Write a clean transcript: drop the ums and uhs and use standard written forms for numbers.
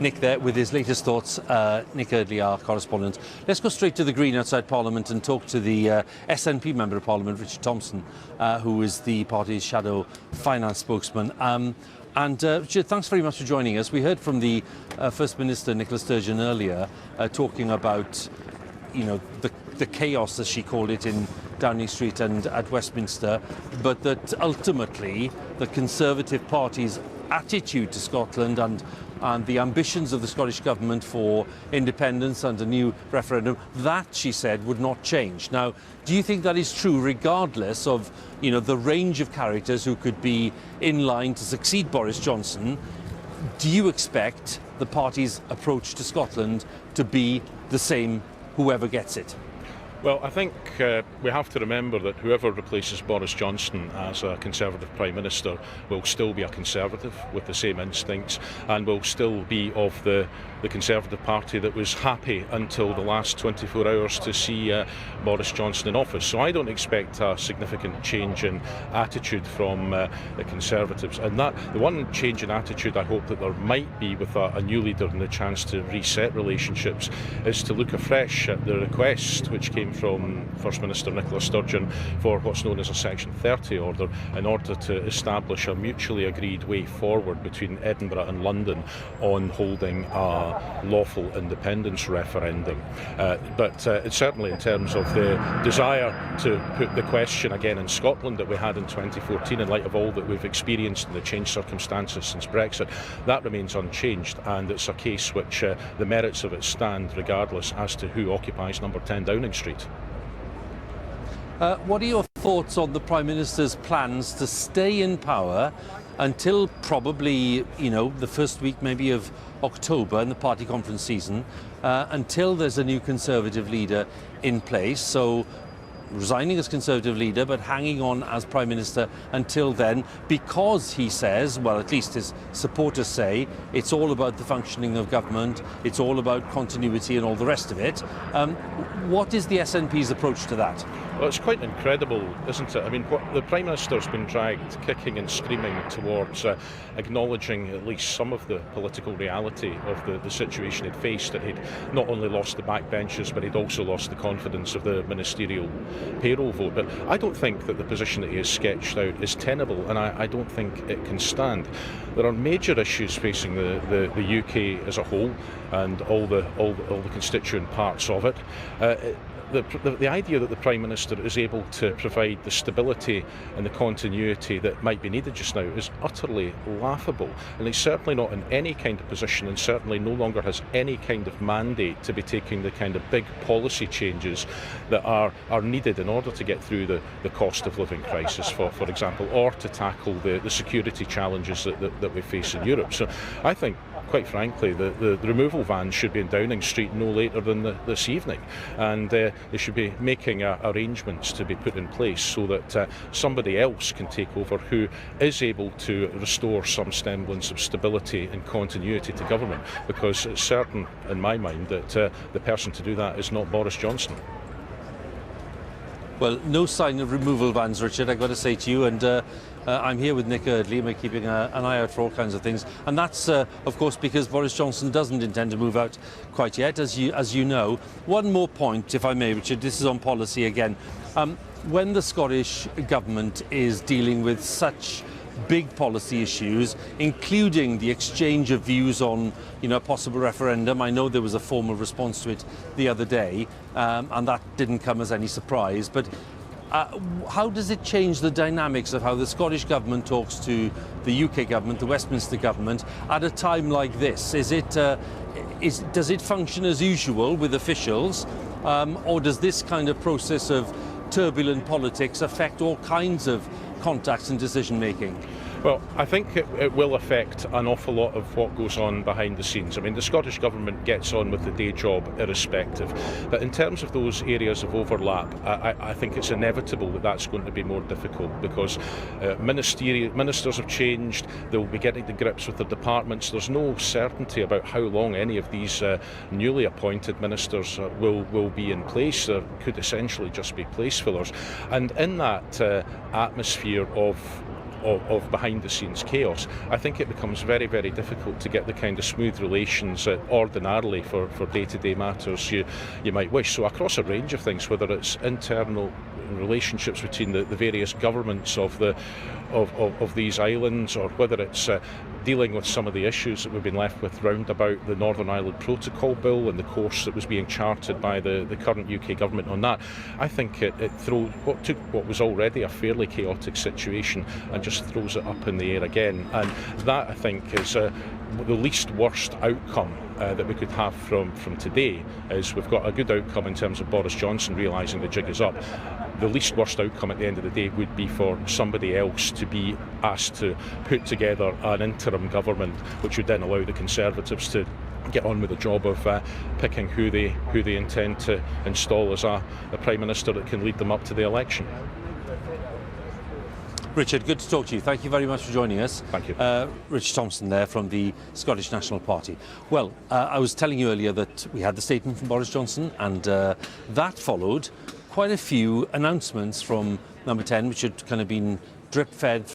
Nick there with his latest thoughts. Nick Eardley, our correspondent. Let's go straight to the Green outside Parliament and talk to the SNP Member of Parliament, Richard Thomson, who is the party's shadow finance spokesman. Richard, thanks very much for joining us. We heard from the First Minister, Nicola Sturgeon, earlier, talking about, the chaos, as she called it, in Downing Street and at Westminster, but that ultimately the Conservative Party's attitude to Scotland and the ambitions of the Scottish Government for independence and a new referendum, that, she said, would not change. Now, do you think that is true, regardless of, the range of characters who could be in line to succeed Boris Johnson? Do you expect the party's approach to Scotland to be the same, whoever gets it? Well, I think we have to remember that whoever replaces Boris Johnson as a Conservative Prime Minister will still be a Conservative with the same instincts and will still be of the Conservative Party that was happy until the last 24 hours to see Boris Johnson in office. So I don't expect a significant change in attitude from the Conservatives. And the one change in attitude I hope that there might be with a new leader and the chance to reset relationships is to look afresh at the request which came from First Minister Nicola Sturgeon for what's known as a Section 30 order in order to establish a mutually agreed way forward between Edinburgh and London on holding a lawful independence referendum. But it's certainly in terms of the desire to put the question again in Scotland that we had in 2014 in light of all that we've experienced and the changed circumstances since Brexit, that remains unchanged, and it's a case which the merits of it stand regardless as to who occupies number 10 Downing Street. What are your thoughts on the Prime Minister's plans to stay in power until probably, the first week maybe of October in the party conference season, until there's a new Conservative leader in place? So resigning as Conservative leader but hanging on as Prime Minister until then, because he says, well, at least his supporters say, it's all about the functioning of government, it's all about continuity and all the rest of it. What is the SNP's approach to that? Well, it's quite incredible, isn't it? I mean, what the Prime Minister's been dragged kicking and screaming towards acknowledging at least some of the political reality of the situation he'd faced, that he'd not only lost the backbenchers, but he'd also lost the confidence of the ministerial payroll vote. But I don't think that the position that he has sketched out is tenable, and I don't think it can stand. There are major issues facing the UK as a whole and all the constituent parts of it. The idea that the Prime Minister is able to provide the stability and the continuity that might be needed just now is utterly laughable, and he's certainly not in any kind of position and certainly no longer has any kind of mandate to be taking the kind of big policy changes that are needed in order to get through the cost of living crisis, for example, or to tackle the security challenges that we face in Europe. So I think, quite frankly, the removal van should be in Downing Street no later than this evening, and they should be making arrangements to be put in place so that somebody else can take over who is able to restore some semblance of stability and continuity to government, because it's certain in my mind that the person to do that is not Boris Johnson. Well, no sign of removal vans, Richard, I've got to say to you, and I'm here with Nick Eardley, and we're keeping an eye out for all kinds of things. And that's, of course, because Boris Johnson doesn't intend to move out quite yet, as you know. One more point, if I may, Richard, this is on policy again. When the Scottish Government is dealing with such big policy issues, including the exchange of views on, a possible referendum. I know there was a formal response to it the other day, and that didn't come as any surprise. But how does it change the dynamics of how the Scottish Government talks to the UK Government, the Westminster Government, at a time like this? Does it function as usual with officials, or does this kind of process of turbulent politics affect all kinds of contacts and decision making? Well, I think it will affect an awful lot of what goes on behind the scenes. I mean, the Scottish Government gets on with the day job irrespective. But in terms of those areas of overlap, I think it's inevitable that that's going to be more difficult, because ministers have changed. They'll be getting to grips with their departments. There's no certainty about how long any of these newly appointed ministers will be in place. There could essentially just be place fillers. And in that atmosphere of of behind-the-scenes chaos, I think it becomes very, very difficult to get the kind of smooth relations that ordinarily for day-to-day matters you might wish. So across a range of things, whether it's internal relationships between the various governments of these islands, or whether it's dealing with some of the issues that we've been left with round about the Northern Ireland Protocol Bill and the course that was being charted by the current UK government on that, I think it took what was already a fairly chaotic situation and just throws it up in the air again. And that, I think, is the least worst outcome that we could have from today. Is we've got a good outcome in terms of Boris Johnson realising the jig is up. The least worst outcome at the end of the day would be for somebody else to be asked to put together an interim government, which would then allow the Conservatives to get on with the job of picking who they intend to install as a Prime Minister that can lead them up to the election. Richard, good to talk to you. Thank you very much for joining us. Thank you. Richard Thomson there from the Scottish National Party. Well, I was telling you earlier that we had the statement from Boris Johnson, and that followed quite a few announcements from Number 10, which had kind of been drip-fed